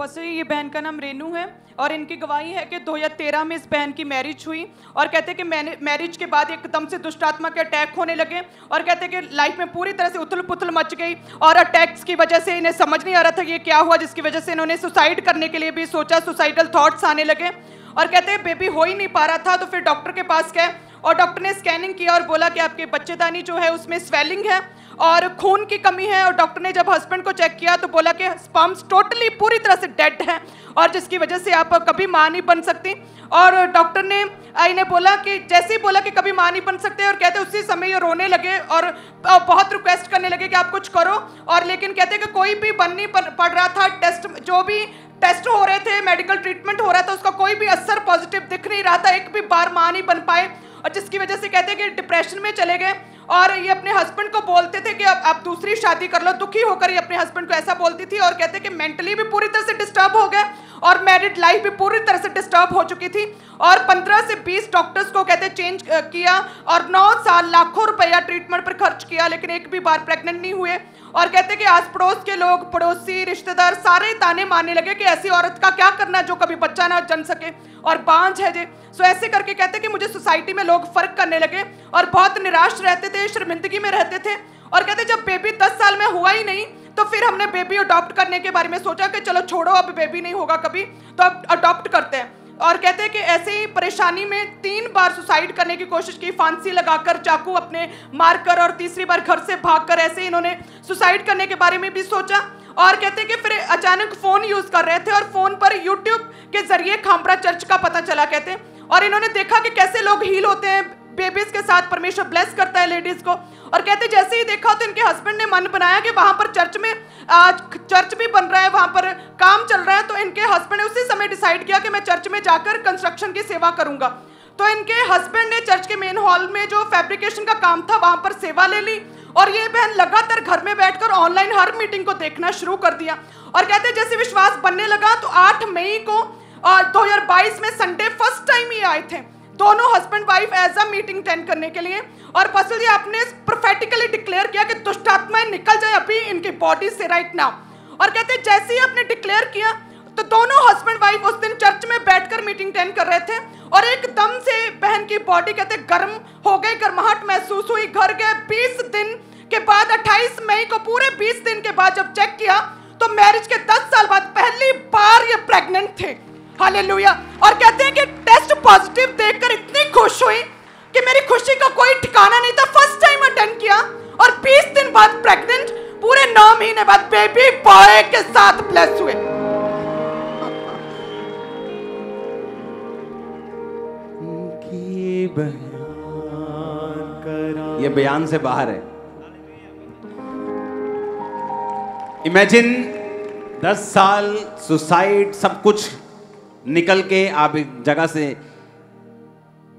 पास ये बहन का नाम रेनू है और इनकी गवाही है कि 2013 में इस बहन की मैरिज हुई और कहते हैं कि मैरिज के बाद एकदम से दुष्ट आत्मा के अटैक होने लगे और कहते हैं कि लाइफ में पूरी तरह से उथल पुथल मच गई और अटैक्स की वजह से इन्हें समझ नहीं आ रहा था ये क्या हुआ, जिसकी वजह से इन्होंने सुसाइड करने के लिए भी सोचा, सुसाइडल थॉट्स आने लगे और कहते हैं बेबी हो ही नहीं पा रहा था। तो फिर डॉक्टर के पास गए और डॉक्टर ने स्कैनिंग किया और बोला कि आपके बच्चेदानी जो है उसमें स्वेलिंग है और खून की कमी है। और डॉक्टर ने जब हस्बैंड को चेक किया तो बोला कि स्पर्म्स टोटली पूरी तरह से डेड है और जिसकी वजह से आप कभी माँ नहीं बन सकती। और डॉक्टर ने इन्हें बोला कि जैसे ही बोला कि कभी माँ नहीं बन सकते और कहते उसी समय ये रोने लगे और बहुत रिक्वेस्ट करने लगे कि आप कुछ करो। और लेकिन कहते कि कोई भी बन नहीं पड़ रहा था, टेस्ट जो भी टेस्ट हो रहे थे, मेडिकल ट्रीटमेंट हो रहा था, उसका कोई भी असर पॉजिटिव दिख नहीं रहा था, एक भी बार माँ नहीं बन पाए। और जिसकी वजह से कहते हैं कि डिप्रेशन में चले गए और ये अपने हस्बैंड को बोलते थे कि अब आप दूसरी शादी कर लो, दुखी होकर ये अपने हस्बैंड को ऐसा बोलती थी। और कहते हैं कि मेंटली भी पूरी तरह से डिस्टर्ब हो गए और मैरिड लाइफ भी पूरी तरह से डिस्टर्ब हो चुकी थी। और 15 से 20 डॉक्टर्स को कहते चेंज किया और 9 साल लाखों रुपया ट्रीटमेंट पर खर्च किया, लेकिन एक भी बार प्रेग्नेंट नहीं हुए। और कहते हैं कि आस पड़ोस के लोग, पड़ोसी, रिश्तेदार सारे ताने मारने लगे कि ऐसी औरत का क्या करना जो कभी बच्चा ना जन सके और बांझ है जे। सो ऐसे करके कहते हैं कि मुझे सोसाइटी में लोग फर्क करने लगे और बहुत निराश रहते थे, शर्मिंदगी में रहते थे। और कहते जब बेबी 10 साल में हुआ ही नहीं तो फिर हमने बेबी अडॉप्ट करने के बारे में सोचा कि चलो छोड़ो, अब बेबी नहीं होगा कभी तो अब अडॉप्ट करते हैं। और कहते हैं कि ऐसे ही परेशानी में 3 बार सुसाइड करने की कोशिश की, फांसी लगाकर, चाकू अपने मारकर, और तीसरी बार घर से भागकर ऐसे इन्होंने सुसाइड करने के बारे में भी सोचा। और कहते हैं कि फिर अचानक फोन यूज कर रहे थे और फोन पर यूट्यूब के जरिए खामरा चर्च का पता चला कहते हैं, और इन्होंने देखा कि कैसे लोग हील होते हैं, बेबीज के साथ परमेश्वर ब्लेस करता है लेडीज को। और कहते जैसे ही देखा तो इनके हस्बैंड ने मन बनाया कि वहां पर चर्च में चर्च भी बन रहा है, वहां पर काम चल रहा है। तो इनके हस्बैंड ने उसी समय डिसाइड किया कि मैं चर्च में जाकर कंस्ट्रक्शन की सेवा करूंगा। तो इनके हस्बैंड ने चर्च के मेन हॉल में जो फैब्रिकेशन का काम था वहां पर सेवा ले ली और ये बहन लगातार घर में बैठकर ऑनलाइन हर मीटिंग को देखना शुरू कर दिया। और कहते जैसे विश्वास बनने लगा तो 8 मई को 2022 में संडे फर्स्ट टाइम ही आए थे दोनों husband wife as a meeting attend करने के लिए। और पास्टर जी आपने प्रोफेटिकली डिक्लेयर किया कि दुष्ट आत्माएं निकल जाए अभी इनकी बॉडी से राइट नाउ। और कहते जैसे ही आपने डिक्लेयर किया तो दोनों हस्बैंड वाइफ उस दिन चर्च में बैठकर मीटिंग अटेंड कर रहे थे और एकदम से बहन की बॉडी कहते गर्म हो गई, गर्माहट महसूस हुई। घर गए 20 दिन के बाद 28 मई को पूरे 20 दिन के बाद जब चेक किया तो मैरिज के 10 साल बाद पहली बार ये प्रेग्नेंट थे। हालेलुया। और कहते हैं कि टेस्ट पॉजिटिव देखकर इतनी खुश हुई कि मेरी खुशी का कोई ठिकाना नहीं था। फर्स्ट टाइम अटेंड किया और 20 दिन बाद प्रेग्नेंट, पूरे 9 महीने बाद बेबी बॉय के साथ ब्लेस हुए। ये बयान से बाहर है। इमेजिन 10 साल सुसाइड सब कुछ निकल के आप एक जगह से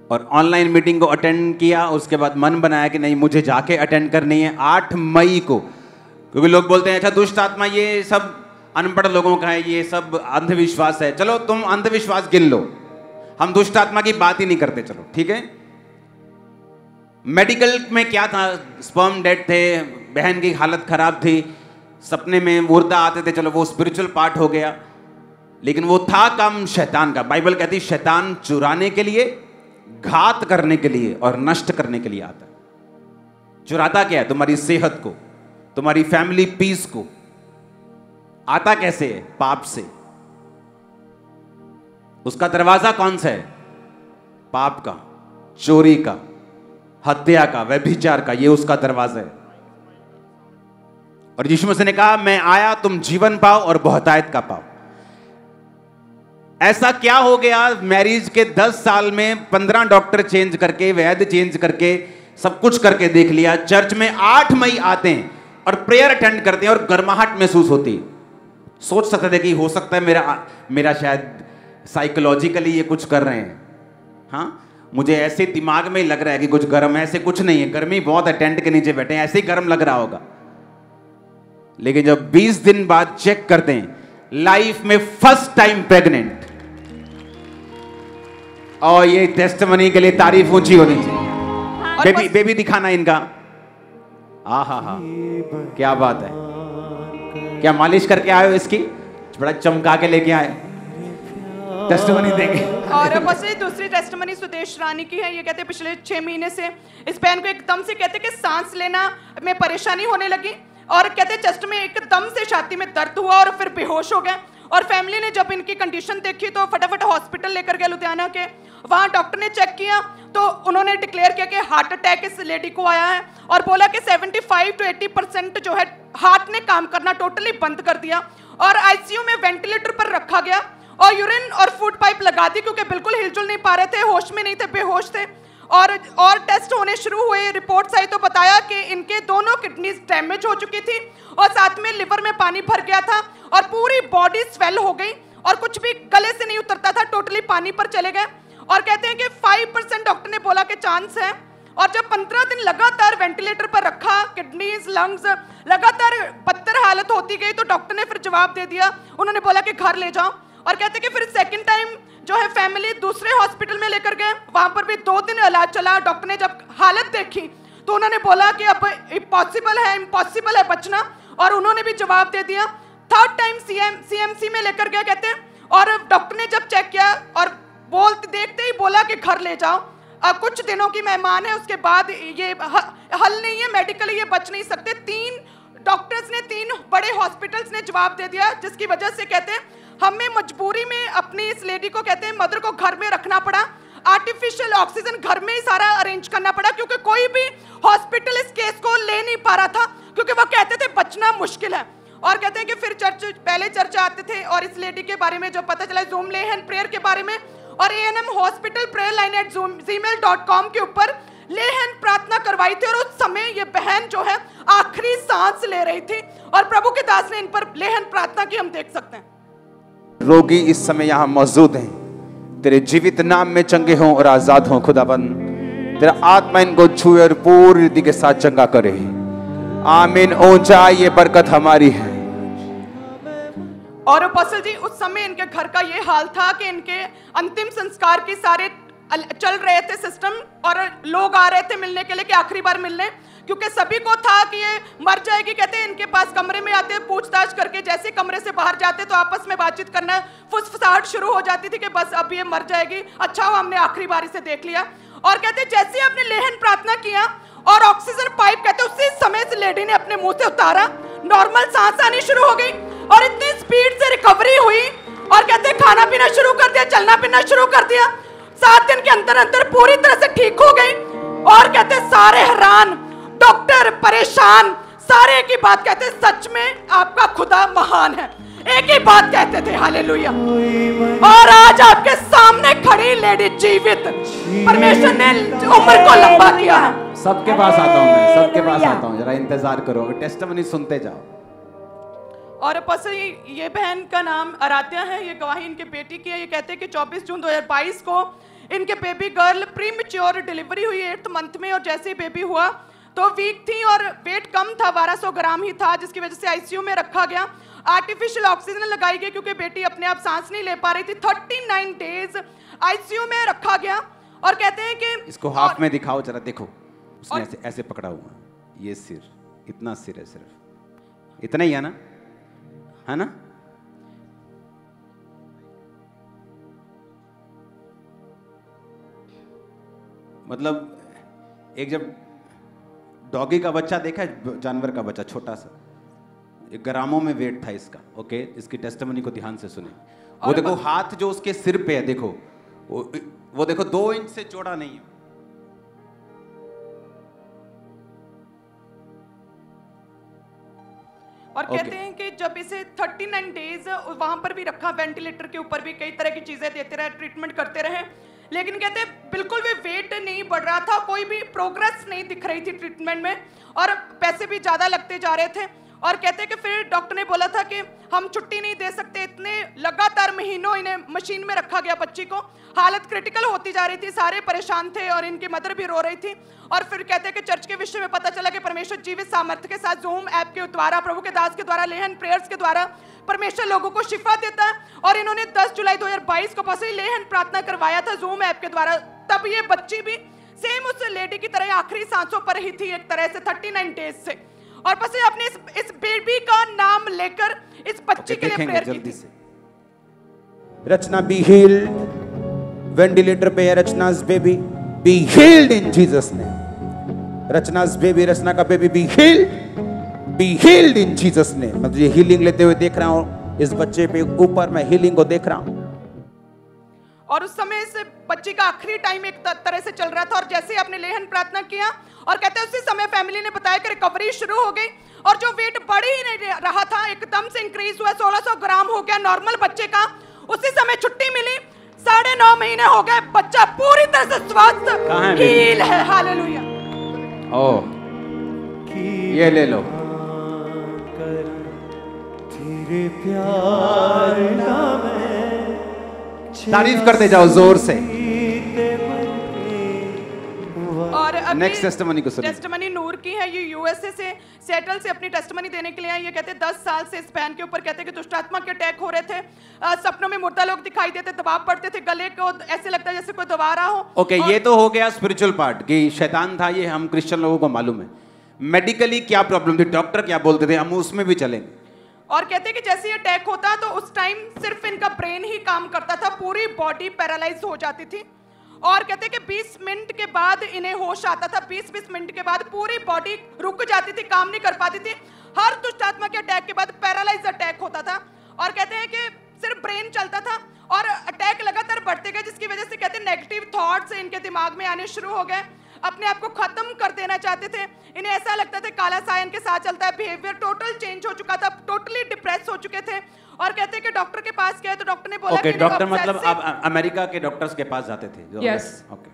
और ऑनलाइन मीटिंग को अटेंड किया, उसके बाद मन बनाया कि नहीं मुझे जाके अटेंड करनी है 8 मई को। क्योंकि लोग बोलते हैं अच्छा दुष्ट आत्मा ये सब अनपढ़ लोगों का है, ये सब अंधविश्वास है। चलो तुम अंधविश्वास गिन लो, हम दुष्ट आत्मा की बात ही नहीं करते। चलो ठीक है। मेडिकल में क्या था, स्पर्म डेड थे, बहन की हालत खराब थी, सपने में मुर्दा आते थे, चलो वो स्पिरिचुअल पार्ट हो गया। लेकिन वो था काम शैतान का। बाइबल कहती शैतान चुराने के लिए, घात करने के लिए और नष्ट करने के लिए आता है। चुराता क्या है? तुम्हारी सेहत को, तुम्हारी फैमिली पीस को। आता कैसे है? पाप से। उसका दरवाजा कौन सा है? पाप का, चोरी का, हत्या का, व्यभिचार का। ये उसका दरवाजा है। और यीशु मसीह ने कहा मैं आया तुम जीवन पाओ और बहुतायत का पाओ। ऐसा क्या हो गया मैरिज के 10 साल में 15 डॉक्टर चेंज करके, वैद्य चेंज करके, सब कुछ करके देख लिया। चर्च में 8 मई आते हैं और प्रेयर अटेंड करते हैं और गर्माहट महसूस होती। सोच सकते थे कि हो सकता है मेरा शायद साइकोलॉजिकली ये कुछ कर रहे हैं। हाँ, मुझे ऐसे दिमाग में लग रहा है कि कुछ गर्म है। ऐसे कुछ नहीं है, गर्मी बहुत है, टेंट के नीचे बैठे हैं, ऐसे ही गर्म लग रहा होगा। लेकिन जब 20 दिन बाद चेक करते हैं, लाइफ में फर्स्ट टाइम प्रेग्नेंट। और ये टेस्टिमनी के लिए तारीफ ऊंची होनी चाहिए। बेबी दिखाना इनका। हा, क्या बात है। क्या मालिश करके आए हो इसकी? बड़ा चमका के लेके आए, टेस्टिमनी देंगे। और बस ये दूसरी टेस्टिमनी सुदेश रानी की है। ये कहते हैं पिछले 6 महीने से इस बहन को एकदम से कहते हैं कि सांस लेना में परेशानी होने लगी और कहते हैं चेस्ट में एकदम से छाती में दर्द हुआ और फिर बेहोश हो गए। और फैमिली ने जब इनकी कंडीशन देखी तो फटाफट हॉस्पिटल लेकर गए लुधियाना के। वहाँ डॉक्टर ने चेक किया तो उन्होंने डिक्लेयर किया कि हार्ट अटैक इस लेडी को आया है और बोला कि 75 to 80% जो है हार्ट ने काम करना टोटली बंद कर दिया और आईसीयू में वेंटिलेटर पर रखा गया और यूरिन और फूड पाइप लगा दी क्योंकि बिल्कुल हिलजुल नहीं पा रहे थे, होश में नहीं थे, बेहोश थे। और टेस्ट होने शुरू हुए, रिपोर्ट्स आई तो बताया कि इनके दोनों किडनीज डैमेज हो चुकी थी और साथ में लिवर में पानी भर गया था और पूरी बॉडी स्वेल हो गई और कुछ भी गले से नहीं उतरता था, टोटली पानी पर चले गए। और कहते हैं कि 5% डॉक्टर ने बोला कि चांस है। और जब 15 दिन लगातार वेंटिलेटर पर रखा, किडनीज लंग्स लगातार बदतर हालत होती गई तो डॉक्टर ने फिर जवाब दे दिया, उन्होंने बोला कि घर ले जाओ। और कहते हैं कि फिर सेकंड टाइम जो है फैमिली दूसरे हॉस्पिटल में लेकर गए, वहां पर भी 2 दिन इलाज चला। डॉक्टर ने जब हालत देखी तो उन्होंने बोला कि अब इम्पॉसिबल है बचना और उन्होंने भी जवाब दे दिया। थर्ड टाइम सीएमसी में लेकर गए कहते हैं और डॉक्टर ने जब चेक किया और देखते ही बोला कि घर ले जाओ, कुछ दिनों की मेहमान है, उसके बाद ये हल नहीं है, मेडिकली ये बच नहीं सकते। 3 डॉक्टर्स ने 3 बड़े हॉस्पिटल्स ने जवाब दे दिया जिसकी वजह से कहते हैं हमें मजबूरी में अपनी इस लेडी को कहते हैं मदर को घर में रखना पड़ा। आर्टिफिशियल ऑक्सीजन घर में ही सारा अरेंज करना पड़ा क्योंकि कोई भी हॉस्पिटल इस केस को ले नहीं पा रहा था क्योंकि वो कहते थे बचना मुश्किल है। और कहते हैं कि फिर पहले चर्चा आते थे और इस लेडी के बारे में जो पता चला जूम लेहन प्रेयर के बारे में और ANM hospital prayer line @gmail.com के ऊपर लेहन प्रार्थना करवाई थी और उस समय ये बहन जो है आखिरी सांस ले रही थी और प्रभु के दास ने इन पर लेहन प्रार्थना की, हम देख सकते हैं। रोगी इस समय यहाँ मौजूद हैं, तेरे जीवित नाम में चंगे हों और आजाद हों। खुदाबंद तेरा आत्मा इनको छुए और पूरी रीति के साथ चंगा करे। आमीन। ऊंचा ये बरकत हमारी है। और अपोस्टल जी उस समय इनके घर का ये हाल था कि इनके अंतिम संस्कार के सारे चल रहे थे सिस्टम और लोग आ रहे थे मिलने के लिए कि आखिरी बार मिलने, क्योंकि सभी को था कि ये मर जाएगी। कहते हैं इनके पास कमरे में आते पूछताछ करके जैसे कमरे से बाहर जाते तो आपस में बातचीत करना, फुसफुसाहट शुरू हो जाती थी कि बस अब ये मर जाएगी, अच्छा हुआ हमने आखिरी बार इसे देख लिया। और कहते हैं जैसे आपने लेहन प्रार्थना किया और ऑक्सीजन पाइप कहते उसी समय से लेडी ने अपने मुंह से उतारा, नॉर्मल सांस आनी शुरू हो गई और इतनी स्पीड से रिकवरी हुई और कहते हैं खाना पीना शुरू कर दिया, चलना फिरना शुरू कर दिया। 7 दिन के अंदर अंदर पूरी तरह से ठीक हो गई। और कहते सारे हैरान, डॉक्टर परेशान, सारे की बात कहते सच में आपका खुदा महान है, एक ही बात कहते थे, हालेलुया। और आज आपके सामने खड़ी लेडी जीवित, परमेश्वर ने उम्र को लंबा किया है। सबके पास आता हूं मैं, सबके पास आता हूं, जरा इंतजार करो, टेस्टिमनी सुनते जाओ। और अपोस्टल ये बहन का नाम आराध्या है, ये गवाही इनके बेटी की है। ये कहते हैं कि 24 जून 2022 को इनके बेबी गर्ल प्रीमेच्योर डिलीवरी हुई 8th मंथ में और जैसे ही बेबी हुआ तो वीक थी और वेट कम था, 1200 ग्राम ही था, जिसकी वजह से आईसीयू में रखा गया। आर्टिफिशियल ऑक्सीजन लगाई गई क्योंकि बेटी अपने आप सांस नहीं ले पा रही थी। 39 डेज आईसीयू में रखा गया। और कहते हैं कि इसको हाफ में दिखाओ जरा, देखो उसने ऐसे ऐसे पकड़ा हुआ, ये सिर, इतना सिर है, सिर्फ इतना ही है ना, है ना? मतलब एक जब डॉगी का बच्चा देखा है, जानवर का बच्चा छोटा सा, 1 ग्रामों में वेट था इसका। ओके, इसकी टेस्टिमनी को ध्यान से सुने। वो देखो हाथ जो उसके सिर पे है, देखो वो देखो 2 इंच से चौड़ा नहीं है। और कहते हैं कि जब इसे 39 डेज वहां पर भी रखा, वेंटिलेटर के ऊपर भी कई तरह की चीजें देते रहे, ट्रीटमेंट करते रहे, लेकिन कहते हैं बिल्कुल भी वेट नहीं बढ़ रहा था, कोई भी प्रोग्रेस नहीं दिख रही थी ट्रीटमेंट में और पैसे भी ज्यादा लगते जा रहे थे। और कहते हैं कि फिर डॉक्टर ने बोला था कि हम छुट्टी नहीं दे सकते, इतने लगातार महीनों इन्हें मशीन में रखा गया बच्ची को, हालत क्रिटिकल होती जा रही थी, सारे परेशान थे और इनकी मदर भी रो रही थी। और फिर कहते हैं कि चर्च के विषय में पता चला कि परमेश्वर जीवित सामर्थ्य के साथ जूम ऐप के द्वारा, प्रभु के दास के द्वारा, लेहन प्रेयर्स के द्वारा परमेश्वर लोगों को शिफा देता है। और इन्होंने 10 जुलाई 2022 को बस लेहन प्रार्थना करवाया था जूम ऐप के द्वारा। तब ये बच्ची भी सेम उस लेडी की तरह आखिरी सांसों पर ही थी, एक तरह से 39 डेज से। और बस अपने इस बेबी का नाम लेकर इस बच्ची के लिए देखेंगे प्रेयर की जल्दी थी। से। Rachna, be healed. Ventilator पे है Rachna's baby. Be healed in Jesus name. Rachna's baby, रचना का baby be healed. Be healed in Jesus name. मैं तुझे हीलिंग लेते हुए देख रहा हूँ, इस बच्चे पे ऊपर मैं हीलिंग को देख रहा हूँ। और उस समय इस बच्ची का आखिरी टाइम एक तरह से चल रहा था, और जैसे ही आपने लेहन प्रार्थना किया और कहते हैं उसी समय फैमिली ने बताया कि रिकवरी शुरू हो गई, और जो वेट बढ़ ही नहीं रहा था एकदम से इंक्रीज हुआ, 1600 ग्राम हो गया नॉर्मल बच्चे का। उसी समय छुट्टी मिली, 9.5 महीने हो गए, बच्चा पूरी तरह से स्वस्थ हील है। हालेलुया। ओह, ये ले लो। तेरे प्यार ना तारीफ करते जाओ जोर से। और नेक्स्ट टेस्टिमनी को सुनिए। टेस्टिमनी नूर की है, ये यूएसए से सेटल से अपनी टेस्टिमनी देने के लिए आई। ये कहते हैं 10 साल से इस बहन के ऊपर कहते हैं कि दुष्ट आत्मा के अटैक हो रहे थे, सपनों में मुर्दा लोग दिखाई देते, दबाव पड़ते थे, गले को ऐसे लगता है जैसे कोई दबा रहा हो। ओके, ये तो हो गया स्पिरिचुअल पार्ट कि शैतान था, ये हम क्रिश्चियन लोगों को मालूम है। मेडिकली क्या प्रॉब्लम थी, डॉक्टर क्या बोलते थे, हम उसमें भी चलेंगे। और कहते हैं कि जैसे ये अटैक होता तो उस टाइम सिर्फ इनका ब्रेन ही काम करता था, पूरी बॉडी पैरालाइज हो जाती थी। और कहते हैं कि 20 मिनट के बाद इन्हें होश आता था, 20-20 मिनट के बाद पूरी बॉडी रुक जाती थी, काम नहीं कर पाती थी। हर दुष्ट आत्मा के अटैक के बाद पैरालाइज अटैक होता था, और कहते हैं कि सिर्फ ब्रेन चलता था, और अटैक लगातार बढ़ते गए, जिसकी वजह से कहते हैं नेगेटिव थॉट्स इनके दिमाग में आने शुरू हो गए, अपने आप को खत्म कर देना चाहते थे। इन्हें ऐसा लगता था काला साया इनके साथ चलता है, बिहेवियर टोटल चेंज हो चुका था, टोटली डिप्रेस हो चुके थे। और कहते हैं कि डॉक्टर के पास गए तो डॉक्टर ने बोला ओके, कि डॉक्टर मतलब आप अमेरिका के डॉक्टर्स के पास जाते थे? यस। ओके।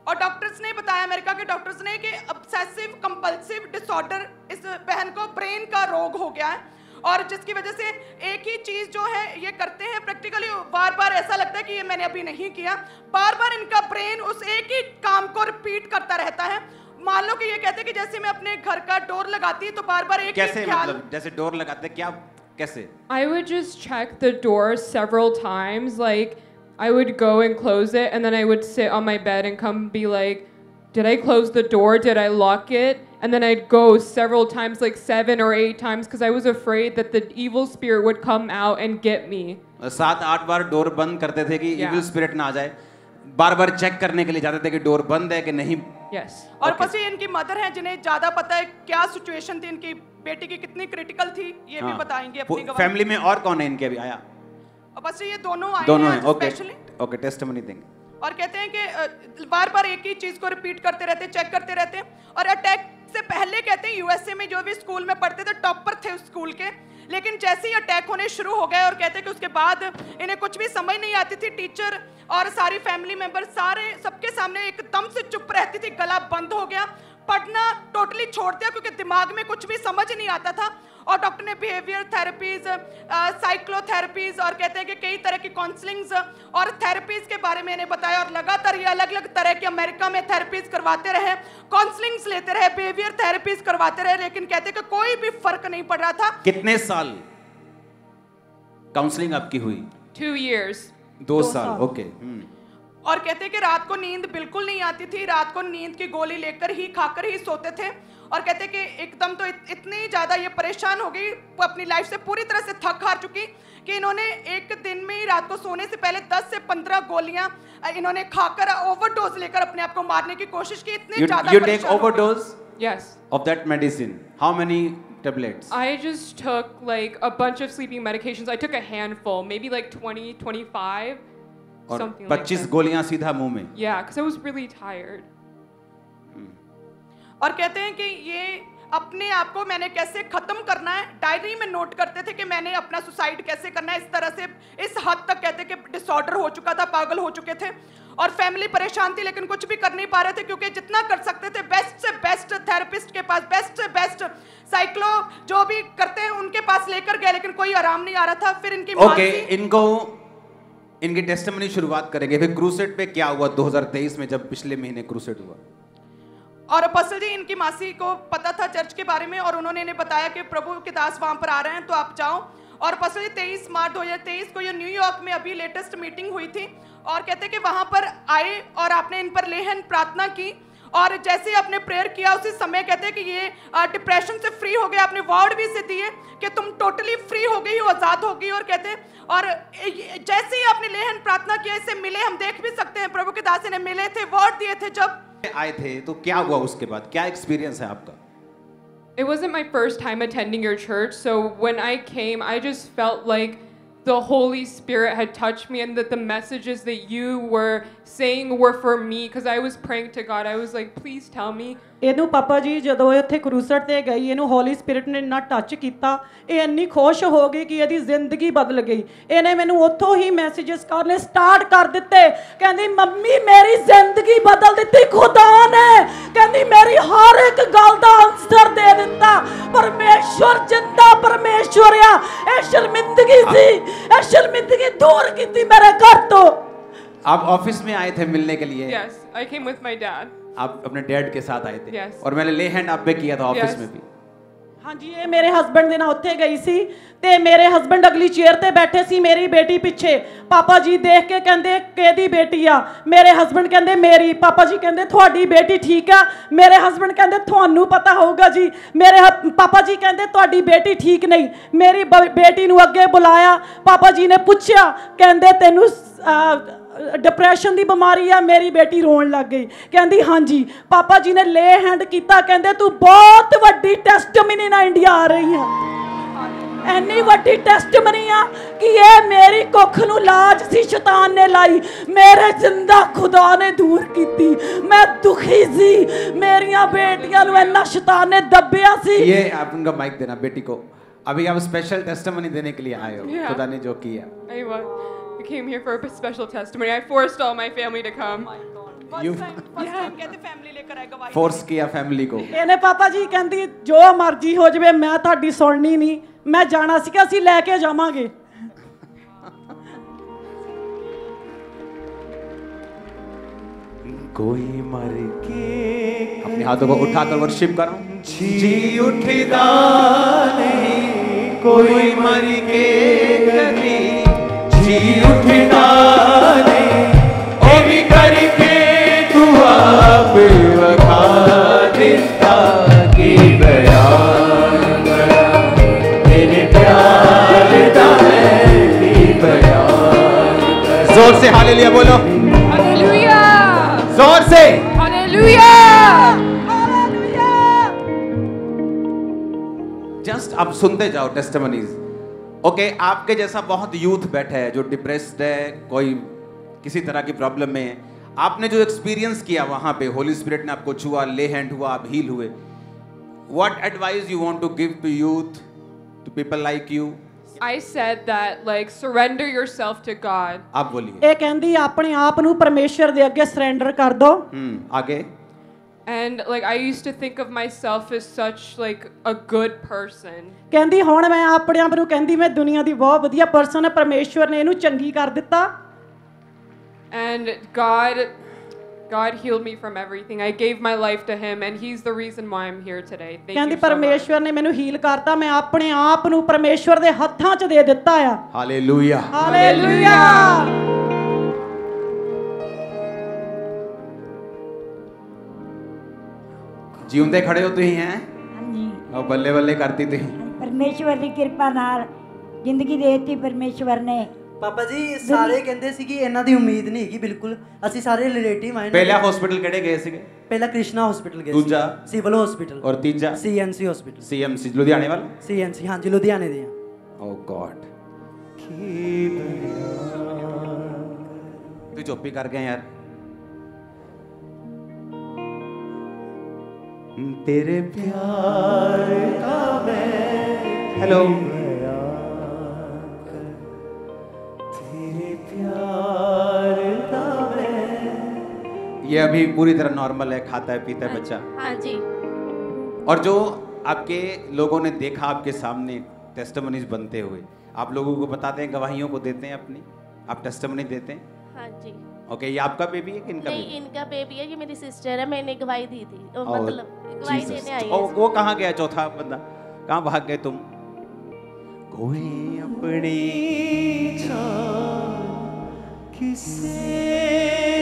और डॉक्टर्स ने बताया, अमेरिका के डॉक्टर्स ने, कि ऑब्सेसिव कंपल्सिव डिसऑर्डर इस बहन को ब्रेन का रोग हो गया है, और जिसकी वजह से एक ही चीज जो है ये करते हैं प्रैक्टिकली, बार बार ऐसा लगता है कि ये मैंने अभी नहीं किया, बार बार इनका ब्रेन उस एक ही काम को रिपीट करता रहता है। मान लो कि ये कहते हैं कि जैसे मैं अपने घर का डोर लगाती तो बार बार एक कैसे, ही ख्याल, मतलब जैसे डोर लगाते क्या, कैसे? I would just check the door several times. Like, I would go and close it, and then I would sit on my bed and come be like, did I close the door? Did I lock it? And then I'd go several times, like 7 or 8 times, because I was afraid that the evil spirit would come out and get me. 7-8 bar door बंद करते थे कि Yeah. Evil spirit ना आ जाए, बार बार check करने के लिए जाते थे कि डोर बंद है कि नहीं। Yes. और बस ये इनकी मदर हैं जिन्हें ज्यादा पता है क्या सिचुएशन थी, इनकी बेटी की कितनी क्रिटिकल थी, ये भी बताएंगे अपनी गवाही। फैमिली में और कौन है इनके अभी आया? और बस ये दोनों आए दोनों हैं हैं। ओके स्पेशली, ओके, टेस्टिमनी देंगे। और कहते हैं कि बार बार एक ही चीज को रिपीट करते रहते, चेक करते रहते। और अटैक से पहले कहते हैं यूएसए में जो भी स्कूल में पढ़ते थे टॉपर थे उस स्कूल के, लेकिन जैसे ही अटैक होने शुरू हो गए, और कहते हैं कि उसके बाद इन्हें कुछ भी समझ नहीं आती थी, टीचर और सारी फैमिली मेंबर सारे सबके सामने एकदम से चुप रहती थी, गला बंद हो गया, पढ़ना टोटली छोड़ दिया क्योंकि दिमाग में कुछ भी समझ नहीं आता था। और डॉक्टर ने बिहेवियर थेरेपीज, साइक्लोथेरेपीज, और कहते हैं कि कई तरह की काउंसलिंग्स और थेरेपीज के बारे में इन्हें बताया, और लगातार ये अलग अलग तरह की अमेरिका में थेरेपीज करवाते रहे, काउंसलिंग्स लेते रहे, बिहेवियर थेरेपीज करवाते रहे, लेकिन कहते हैं कि कोई भी फर्क नहीं पड़ रहा था। कितने साल काउंसलिंग आपकी हुई? 2 years. 2 साल। ओके। और कहते हैं कि रात को नींद बिल्कुल नहीं आती थी, रात को नींद की गोली लेकर ही खाकर ही सोते थे। और कहते हैं कि एकदम तो इतनी ज्यादा ये परेशान हो गई, अपनी लाइफ से पूरी तरह से थक हार चुकी, कि इन्होंने एक दिन में ही रात को सोने से पहले 10 से 15 गोलियां इन्होंने खाकर ओवरडोज लेकर अपने आप को मारने की कोशिश की। इतनी ज्यादा You take overdose Yes. of that medicine. How many tablets? I just took like a bunch of sleeping medications. I took a handful, maybe like 20, 25, और something like 25 that. गोलियां सीधा मुंह में। Yeah, because I was really tired. और कहते हैं कि ये अपने आप को मैंने कैसे खत्म करना है, डायरी में नोट करते थे कि मैंने अपना सुसाइड कैसे करना है। इस तरह से इस हद तक कहते कि डिसऑर्डर हो चुका था, पागल हो चुके थे, और फैमिली परेशान थी, लेकिन कुछ भी कर नहीं पा रहे थे, क्योंकि जितना कर सकते थे बेस्ट से बेस्ट थेरेपिस्ट के पास, बेस्ट से बेस्ट साइक्लो जो भी करते हैं उनके पास लेकर गए, लेकिन कोई आराम नहीं आ रहा था। फिर इनकी ओके, इनको इनकी टेस्टिमनी शुरुआत करेंगे। फिर क्रूसेड पे क्या हुआ 2023 में, जब पिछले महीने क्रूसेड हुआ? और अपोस्टल जी, इनकी मासी को पता था चर्च के बारे में, और उन्होंने इन्हें बताया कि प्रभु के दास वहां पर आ रहे हैं तो आप जाओ। और अपोस्टल जी 23 मार्च 2023 को ये न्यूयॉर्क में अभी लेटेस्ट मीटिंग हुई थी, और कहते हैं कि वहां पर आए और आपने इन पर लेहन प्रार्थना की, और जैसे ही आपने प्रेयर किया उसी समय कहते हैं कि ये डिप्रेशन से फ्री हो गए, आपने वर्ड भी से दिए कि तुम टोटली फ्री हो गई हो, आज़ाद हो गई। और कहते हैं और जैसे ही आपने ले हैंड प्रार्थना किया, इससे मिले, हम देख भी सकते हैं प्रभु के दास ने मिले थे, वर्ड दिए थे। जब आए थे तो क्या हुआ उसके बाद, क्या एक्सपीरियंस है आपका? It wasn't my first time attending your church, so when I came, I just felt like the Holy Spirit had touched me and that the messages that you were saying were for me, because I was praying to God. I was like, please tell me. ਇਹਨੂੰ ਪਾਪਾ ਜੀ ਜਦੋਂ ਇਹ ਉੱਥੇ ਕਰੂਸਟ ਤੇ ਗਈ, ਇਹਨੂੰ ਹੋਲੀ spirit ਨੇ ਇੰਨਾ ਟੱਚ ਕੀਤਾ, ਇਹ ਇੰਨੀ ਖੁਸ਼ ਹੋ ਗਈ ਕਿ ਇਹਦੀ ਜ਼ਿੰਦਗੀ ਬਦਲ ਗਈ। ਇਹਨੇ ਮੈਨੂੰ ਉੱਥੋਂ ਹੀ ਮੈਸੇजेस ਕਰਨੇ ਸਟਾਰਟ ਕਰ ਦਿੱਤੇ। ਕਹਿੰਦੀ ਮੰਮੀ ਮੇਰੀ ਜ਼ਿੰਦਗੀ ਬਦਲ ਦਿੱਤੀ ਖੁਦਾ ਨੇ, ਕਹਿੰਦੀ ਮੇਰੀ ਹਰ ਇੱਕ ਗੱਲ ਦਾ ਆਨਸਰ ਦੇ ਦਿੱਤਾ। ਪਰਮੇਸ਼ਵਰ ਜਿੰਦਾ ਪਰਮੇਸ਼ਵਰ ਆ। ਇਹ ਸ਼ਰਮਿੰਦਗੀ ਸੀ, ਇਹ ਸ਼ਰਮਿੰਦਗੀ दूर ਕੀਤੀ ਮੇਰੇ ਘਰ ਤੋਂ। आप ऑफिस में आए थे मिलने के लिए? Yes, I came with my dad. आप अपने डैड के साथ आए थे? Yes. और मैंने ले हैंड आप पे किया था ऑफिस Yes. में भी? ਹਾਂਜੀ, ਇਹ ਮੇਰੇ ਹਸਬੰਡ ਦੇ ਨਾਲ ਉੱਥੇ ਗਈ ਸੀ ਤੇ ਮੇਰੇ ਹਸਬੰਡ ਅਗਲੀ ਚੇਅਰ ਤੇ ਬੈਠੇ ਸੀ, ਮੇਰੀ ਬੇਟੀ ਪਿੱਛੇ। ਪਾਪਾ ਜੀ ਦੇਖ ਕੇ ਕਹਿੰਦੇ ਕਿਹਦੀ ਬੇਟੀ ਆ? ਮੇਰੇ ਹਸਬੰਡ ਕਹਿੰਦੇ ਮੇਰੀ। ਪਾਪਾ ਜੀ ਕਹਿੰਦੇ ਤੁਹਾਡੀ ਬੇਟੀ ਠੀਕ ਆ? ਮੇਰੇ ਹਸਬੰਡ ਕਹਿੰਦੇ ਤੁਹਾਨੂੰ ਪਤਾ ਹੋਊਗਾ ਜੀ। ਮੇਰੇ ਪਾਪਾ ਜੀ ਕਹਿੰਦੇ ਤੁਹਾਡੀ ਬੇਟੀ ਠੀਕ ਨਹੀਂ। ਮੇਰੀ ਬੇਟੀ ਨੂੰ ਅੱਗੇ ਬੁਲਾਇਆ, ਪਾਪਾ ਜੀ ਨੇ ਪੁੱਛਿਆ, ਕਹਿੰਦੇ ਤੈਨੂੰ डिप्रेशन की बीमारी है? मेरी बेटी रोन लग गई, कहती हाँ जी। पापा जी ने ले हैंड किया, कहते तू बहुत वड्डी टेस्टमनी ना इंडिया आ रही है। इन्नी वड्डी टेस्टमनी आ कि ये मेरी कुख नूं लाज सी शैतान ने लाई, मेरे जिंदा खुदा ने दूर की। मैं दुखी सी, मेरिया बेटियां नूं इन्ना शैतान ने दबिया सी। ये आप उनका माइक देना बेटी को। अभी आप स्पेशल टेस्टिमनी देने के लिए आए हो। Yeah. खुदा ने जो किया। I came here for a special testimony. I forced all my family to come. Force किया फैमिली को। ਇਹਨੇ ਪਾਪਾ ਜੀ ਕਹਿੰਦੀ ਜੋ ਮਰਜ਼ੀ ਹੋ ਜਾਵੇ ਮੈਂ ਤੁਹਾਡੀ ਸੁਣਨੀ ਨਹੀਂ। ਮੈਂ ਜਾਣਾ ਸੀ ਕਿ ਅਸੀਂ ਲੈ ਕੇ ਜਾਵਾਂਗੇ। कोई मर के अपने हाथों को उठाकर वर्शिप करो। जी उठदा नहीं, कोई मर के कभी जी उठदा नहीं। ओ भी करके तू आप वखा दिता की बयान करा तेरे प्यार दा मैं की बयान करा। जोर से हालेलुया बोलो। Hallelujah! जोर से Hallelujah! जस्ट अब सुनते जाओ टेस्टिमनीज। ओके, आपके जैसा बहुत यूथ बैठा है जो डिप्रेस्ड है, कोई किसी तरह की प्रॉब्लम में है। आपने जो एक्सपीरियंस किया वहां पे, होली स्पिरिट ने आपको छुआ, ले हैंड हुआ, आप हील हुए। What advice you want to give to youth, to people like you? I said that, like, surrender yourself to God. आप बोलिए। ਇਹ ਕਹਿੰਦੀ ਆਪਣੇ ਆਪ ਨੂੰ ਪਰਮੇਸ਼ਰ ਦੇ ਅੱਗੇ ਸਰੈਂਡਰ ਕਰ ਦੋ। आगे। And like I used to think of myself as such like a good person. ਕਹਿੰਦੀ ਹੁਣ ਮੈਂ ਆਪਣੇ ਆਪ ਨੂੰ ਕਹਿੰਦੀ ਮੈਂ ਦੁਨੀਆ ਦੀ ਬਹੁਤ ਵਧੀਆ ਪਰਸਨ ਹੈ, ਪਰਮੇਸ਼ਵਰ ਨੇ ਇਹਨੂੰ ਚੰਗੀ ਕਰ ਦਿੱਤਾ। And God healed me from everything. I gave my life to him and he's the reason why I'm here today. Thank ਕਹਿੰਦੀ you so much. ਪਰਮੇਸ਼ਵਰ ਨੇ ਮੈਨੂੰ ਹੀਲ ਕਰਤਾ, ਮੈਂ ਆਪਣੇ ਆਪ ਨੂੰ ਪਰਮੇਸ਼ਵਰ ਦੇ ਹੱਥਾਂ 'ਚ ਦੇ ਦਿੱਤਾ ਆ। हालेलुया। ਹਾਲੇਲੂਇਆ। जीवते खड़े हो तुही हैं ਹਾਂਜੀ और बल्ले बल्ले करती तुही। ਪਰਮੇਸ਼ਵਰ ਦੀ ਕਿਰਪਾ ਨਾਲ ਜ਼ਿੰਦਗੀ ਦੇ ਦਿੱਤੀ ਪਰਮੇਸ਼ਵਰ ਨੇ। ਪਾਪਾ ਜੀ ਸਾਰੇ ਕਹਿੰਦੇ ਸੀ ਕਿ ਇਹਨਾਂ ਦੀ ਉਮੀਦ ਨਹੀਂ ਹੈਗੀ ਬਿਲਕੁਲ। ਅਸੀਂ ਸਾਰੇ ਰਿਲੇਟਿਵ ਆਏ पहला हॉस्पिटल केड़े गए सीगे? ਪਹਿਲਾ ਕ੍ਰਿਸ਼ਨਾ ਹਸਪੀਟਲ ਗਏ ਦੂਜਾ? ਸਿਵਲ ਹਸਪੀਟਲ और तीजा? ਸੀਐਨਸੀ ਹਸਪੀਟਲ सीएमसी लुधियाने वाला? ਸੀਐਨਸੀ ਹਾਂਜੀ ਲੁਧਿਆਣੇ ਦੇ ਆ। ओह गॉड, तू चुप ही कर गए यार। तेरे प्यार का मैं हेलो। तेरे प्यार का मैं। ये अभी पूरी तरह नॉर्मल है, खाता है पीता है बच्चा। हाँ जी। और जो आपके लोगों ने देखा आपके सामने टेस्टिमनीज बनते हुए, आप लोगों को बताते हैं, गवाहियों को देते हैं अपनी, आप टेस्टिमनी देते हैं? हाँ जी। ओके, ये आपका बेबी है कि इनका नहीं, बेबी? इनका बेबी है, ये मेरी सिस्टर है। मैंने गवाही दी थी, मतलब गवाही Jesus। देने आई ओ, है। वो कहाँ गया चौथा बंदा? कहाँ भाग गए तुम? कोई अपनी जान किसे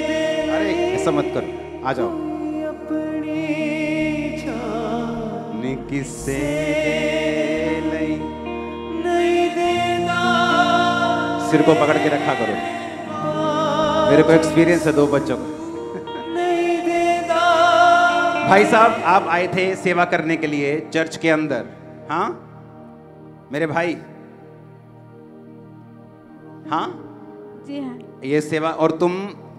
दे, अरे ऐसा मत करो, आ जाओ। अपनी किसे नहीं देना। सिर को पकड़ के रखा करो। मेरे को एक्सपीरियंस है 2 बच्चों का। भाई साहब आप आए थे सेवा करने के लिए चर्च के अंदर, हाँ मेरे भाई? हाँ जी हाँ। ये सेवा, और तुम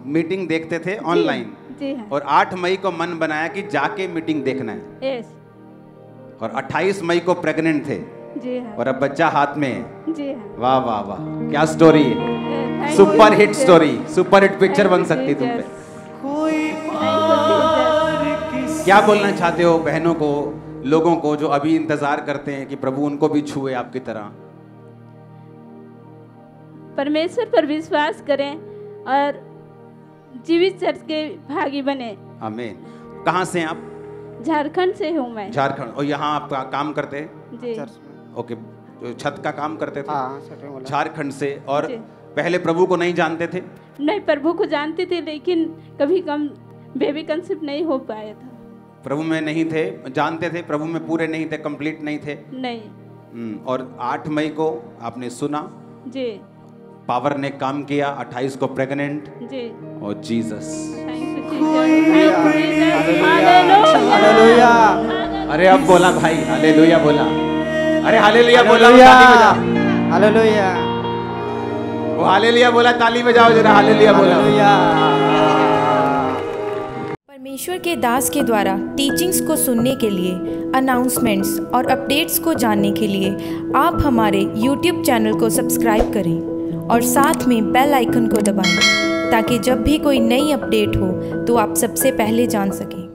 मीटिंग देखते थे ऑनलाइन? जी हाँ। और 8 मई को मन बनाया कि जाके मीटिंग देखना है। यस। और 28 मई को प्रेग्नेंट थे। जी हाँ। और अब बच्चा हाथ में है। जी हाँ। वाह वाह वाह, क्या स्टोरी है। Super hit story, super hit picture बन सकती तुम पे। क्या बोलना चाहते हो बहनों को, लोगों को जो अभी इंतजार करते हैं कि प्रभु उनको भी छुए आपकी तरह? परमेश्वर पर विश्वास करें और जीवित चर्च के भागी बने। आमीन। कहाँ से हैं आप? झारखंड से हूँ मैं। झारखंड। और यहाँ आप काम करते हैं? जी। ओके, जो छत का काम करते थे? हाँ। झारखंड से। और पहले प्रभु को नहीं जानते थे? नहीं, प्रभु को जानते थे लेकिन कभी कम बेबी कंसीव नहीं हो पाया था। प्रभु में नहीं थे, जानते थे, प्रभु में पूरे नहीं थे, कंप्लीट नहीं थे? नहीं। और 8 मई को आपने सुना, जी, पावर ने काम किया, 28 को प्रेग्नेंट। जी। और जीसस। हालेलुया। अरे अब बोला भाई, हालेलुया बोला। अरे हालेलुया बोला, हालेलुया। वो हालेलुया बोला, ताली बजाओ जरा, हालेलुया बोला। परमेश्वर के दास के द्वारा टीचिंग्स को सुनने के लिए, अनाउंसमेंट्स और अपडेट्स को जानने के लिए आप हमारे YouTube चैनल को सब्सक्राइब करें और साथ में बेल आइकन को दबाएं ताकि जब भी कोई नई अपडेट हो तो आप सबसे पहले जान सकें।